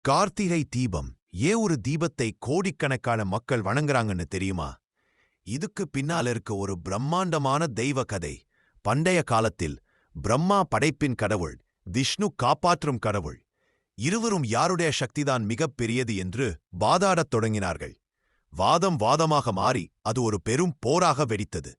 கார்த்திகை தீபம் ஒரு தீபத்தை கோடிக்கணக்கான மக்கள் வணங்குறாங்கன்னு தெரியுமா? இதுக்கு பின்னால இருக்க ஒரு பிரம்மாண்டமான தெய்வ கதை. பண்டைய காலத்தில் பிரம்மா படைப்பின் கடவுள், விஷ்ணு காப்பாற்றும் கடவுள். இருவரும் யாருடைய சக்திதான் மிகப் பெரியது என்று வாதாடத் தொடங்கினார்கள். வாதம் வாதமாக மாறி அது ஒரு பெரும் போராக வெடித்தது.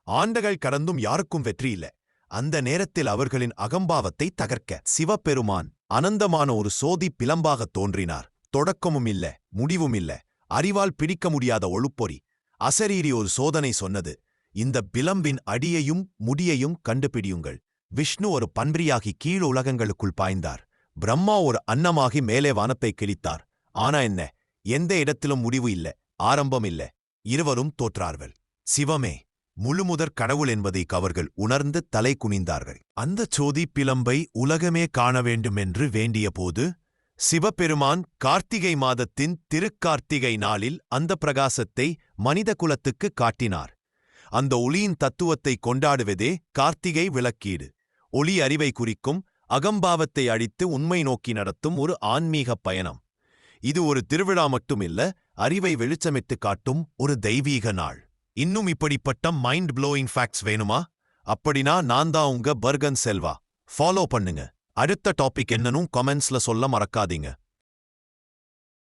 ஆண்டுகள் கடந்தும் யாருக்கும் வெற்றியில்ல. அந்த நேரத்தில் அவர்களின் அகம்பாவத்தை தகர்க்க சிவபெருமான் அனந்தமான ஒரு சோதி பிலம்பாகத் தோன்றினார். தொடக்கமும் இல்ல, முடிவும் இல்ல, அறிவால் பிடிக்க முடியாத ஒழுப்பொறி. அசரீரி ஒரு சோதனை சொன்னது, இந்த பிலம்பின் அடியையும் முடியையும் கண்டுபிடியுங்கள். விஷ்ணு ஒரு பன்றியாகி கீழ் உலகங்களுக்குள் பாய்ந்தார். பிரம்மா ஒரு அன்னமாகி மேலே வானத்தை கிழித்தார். ஆனா என்ன, எந்த இடத்திலும் முடிவு இல்ல, ஆரம்பம் இல்ல. இருவரும் தோற்றார்கள். சிவமே முழுமுதற் கடவுள் என்பதை அவர்கள் உணர்ந்து தலை குனிந்தார்கள். அந்தச் சோதி பிலம்பை உலகமே காண வேண்டுமென்று வேண்டியபோது சிவபெருமான் கார்த்திகை மாதத்தின் திருக்கார்த்திகை நாளில் அந்த பிரகாசத்தை மனித குலத்துக்கு காட்டினார். அந்த ஒளியின் தத்துவத்தை கொண்டாடுவதே கார்த்திகை விளக்கீடு. ஒளி அறிவை குறிக்கும், அகம்பாவத்தை அழித்து உண்மை நோக்கி நடத்தும் ஒரு ஆன்மீகப் பயணம். இது ஒரு திருவிழா மட்டுமில்ல, அறிவை வெளிச்சமிட்டு காட்டும் ஒரு தெய்வீக நாள். இன்னும் இப்படிப்பட்ட மைண்ட் ப்ளோயிங் ஃபேக்ட்ஸ் வேணுமா? அப்படினா நான் தான் உங்க பர்கன் செல்வா. ஃபாலோ பண்ணுங்க. அடுத்த டாபிக் என்னன்னு கமெண்ட்ஸ்ல சொல்ல மறக்காதீங்க.